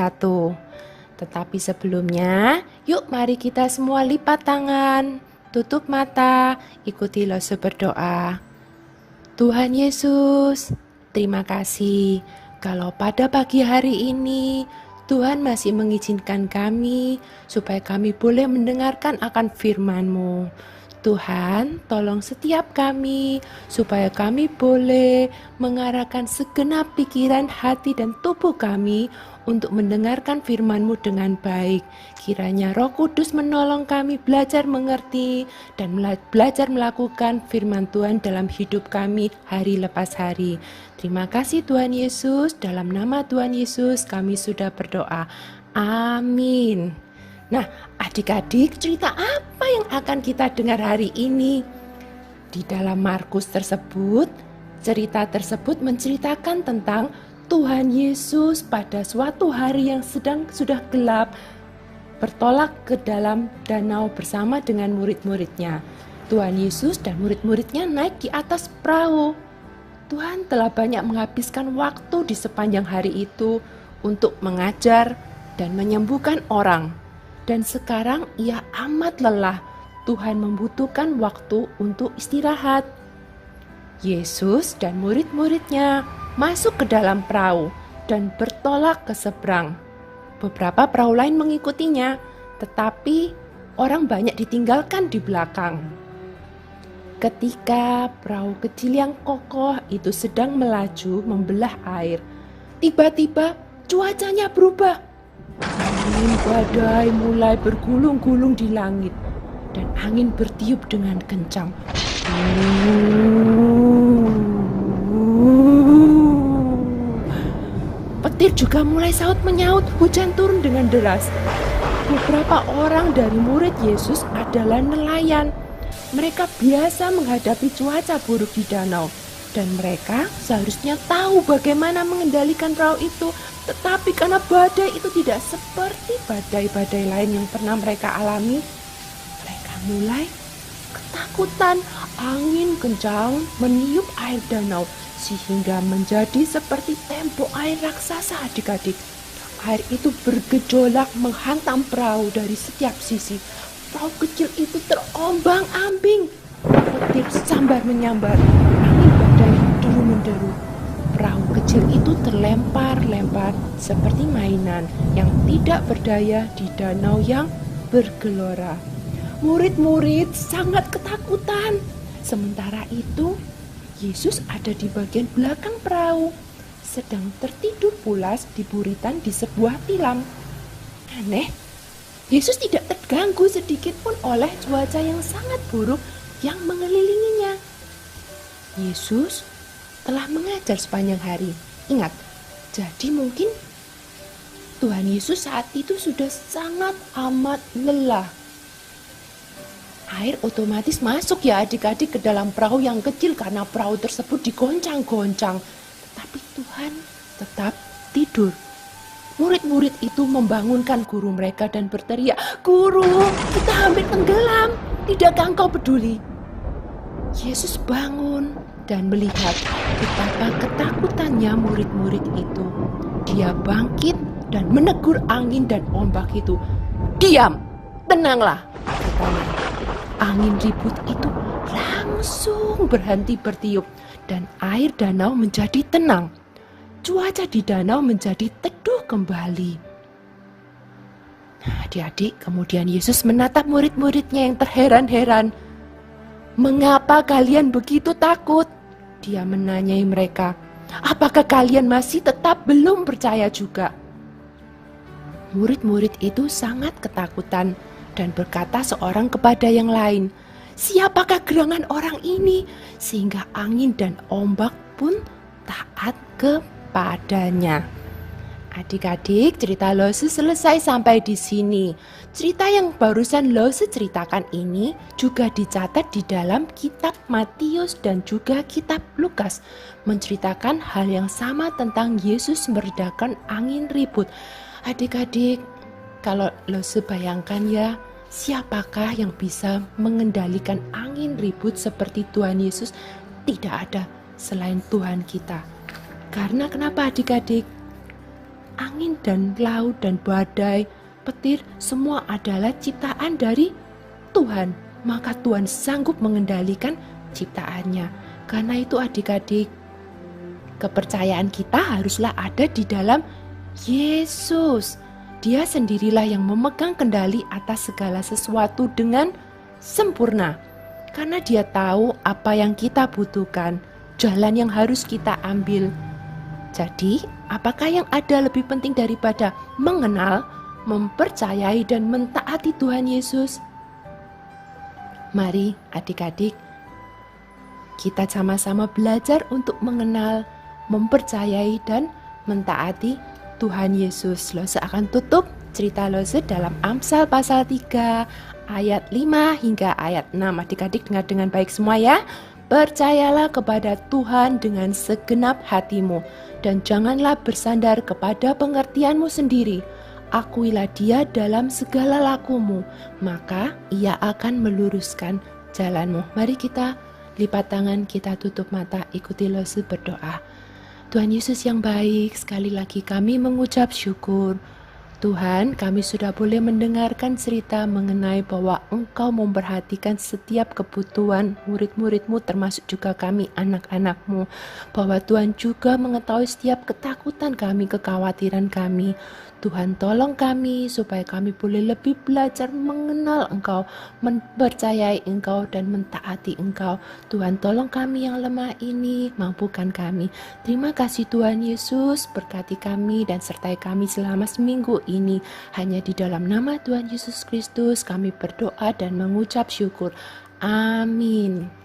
satu. Tetapi sebelumnya, yuk mari kita semua lipat tangan, tutup mata, ikuti Lose berdoa. Tuhan Yesus, terima kasih kalau pada pagi hari ini Tuhan masih mengizinkan kami supaya kami boleh mendengarkan akan firman-Mu. Tuhan, tolong setiap kami supaya kami boleh mengarahkan segenap pikiran, hati, dan tubuh kami untuk mendengarkan firman-Mu dengan baik. Kiranya Roh Kudus menolong kami belajar mengerti dan belajar melakukan firman Tuhan dalam hidup kami hari lepas hari. Terima kasih Tuhan Yesus, dalam nama Tuhan Yesus kami sudah berdoa. Amin. Nah, adik-adik, cerita apa yang akan kita dengar hari ini? Di dalam Markus tersebut, cerita tersebut menceritakan tentang Tuhan Yesus pada suatu hari yang sudah gelap, bertolak ke dalam danau bersama dengan murid-muridnya. Tuhan Yesus dan murid-muridnya naik di atas perahu. Tuhan telah banyak menghabiskan waktu di sepanjang hari itu untuk mengajar dan menyembuhkan orang. Dan sekarang ia amat lelah. Tuhan membutuhkan waktu untuk istirahat. Yesus dan murid-muridnya masuk ke dalam perahu dan bertolak ke seberang. Beberapa perahu lain mengikutinya, tetapi orang banyak ditinggalkan di belakang. Ketika perahu kecil yang kokoh itu sedang melaju membelah air, tiba-tiba cuacanya berubah. Angin badai mulai bergulung-gulung di langit dan angin bertiup dengan kencang. Petir juga mulai saut menyaut, hujan turun dengan deras. Beberapa orang dari murid Yesus adalah nelayan. Mereka biasa menghadapi cuaca buruk di danau. Dan mereka seharusnya tahu bagaimana mengendalikan perahu itu. Tetapi karena badai itu tidak seperti badai-badai lain yang pernah mereka alami, mereka mulai ketakutan. Angin kencang meniup air danau sehingga menjadi seperti tembok air raksasa adik-adik. Air itu bergejolak menghantam perahu dari setiap sisi. Perahu kecil itu terombang-ambing. Petir sambar menyambar. Angin badai deru-menderu. Perahu kecil itu terlempar-lempar seperti mainan yang tidak berdaya di danau yang bergelora. Murid-murid sangat ketakutan. Sementara itu, Yesus ada di bagian belakang perahu, sedang tertidur pulas di buritan di sebuah tilam. Aneh, Yesus tidak terganggu sedikit pun oleh cuaca yang sangat buruk yang mengelilinginya. Yesus telah mengajar sepanjang hari. Ingat, jadi mungkin Tuhan Yesus saat itu sudah sangat amat lelah. Air otomatis masuk ya adik-adik ke dalam perahu yang kecil karena perahu tersebut digoncang-goncang. Tetapi Tuhan tetap tidur. Murid-murid itu membangunkan guru mereka dan berteriak, "Guru, kita hampir tenggelam. Tidakkah engkau peduli?" Yesus bangun dan melihat betapa ketakutannya murid-murid itu. Dia bangkit dan menegur angin dan ombak itu. "Diam, tenanglah," katanya. Angin ribut itu langsung berhenti bertiup dan air danau menjadi tenang. Cuaca di danau menjadi teduh kembali. Nah, adik-adik, kemudian Yesus menatap murid-muridnya yang terheran-heran. "Mengapa kalian begitu takut?" Dia menanyai mereka. "Apakah kalian masih tetap belum percaya juga?" Murid-murid itu sangat ketakutan dan berkata seorang kepada yang lain, "Siapakah gerangan orang ini sehingga angin dan ombak pun taat kepadanya?" Adik-adik, cerita Lose selesai sampai di sini. Cerita yang barusan Lose ceritakan ini juga dicatat di dalam kitab Matius dan juga kitab Lukas, menceritakan hal yang sama tentang Yesus meredakan angin ribut. Adik-adik, kalau Lose bayangkan ya, siapakah yang bisa mengendalikan angin ribut seperti Tuhan Yesus? Tidak ada selain Tuhan kita. Karena kenapa adik-adik? angin dan laut dan badai, petir, semua adalah ciptaan dari Tuhan. Maka Tuhan sanggup mengendalikan ciptaannya. Karena itu adik-adik, kepercayaan kita haruslah ada di dalam Yesus. Dia sendirilah yang memegang kendali atas segala sesuatu dengan sempurna. Karena dia tahu apa yang kita butuhkan, jalan yang harus kita ambil. Jadi, apakah yang ada lebih penting daripada mengenal, mempercayai, dan mentaati Tuhan Yesus? Mari adik-adik, kita sama-sama belajar untuk mengenal, mempercayai, dan mentaati Tuhan Yesus. Lose akan tutup cerita Lose dalam Amsal pasal 3 ayat 5 hingga ayat 6. Adik-adik dengar dengan baik semua ya. Percayalah kepada Tuhan dengan segenap hatimu, dan janganlah bersandar kepada pengertianmu sendiri. Akuilah Dia dalam segala lakumu, maka Ia akan meluruskan jalanmu. Mari kita lipat tangan, kita tutup mata, ikuti Lose berdoa. Tuhan Yesus yang baik, sekali lagi kami mengucap syukur. Tuhan, kami sudah boleh mendengarkan cerita mengenai bahwa Engkau memperhatikan setiap kebutuhan murid-murid-Mu, termasuk juga kami anak-anak-Mu. Bahwa Tuhan juga mengetahui setiap ketakutan kami, kekhawatiran kami. Tuhan, tolong kami supaya kami boleh lebih belajar mengenal Engkau, mempercayai Engkau, dan mentaati Engkau. Tuhan, tolong kami yang lemah ini, mampukan kami. Terima kasih Tuhan Yesus, berkati kami dan sertai kami selama seminggu ini. Hanya di dalam nama Tuhan Yesus Kristus kami berdoa dan mengucap syukur. Amin.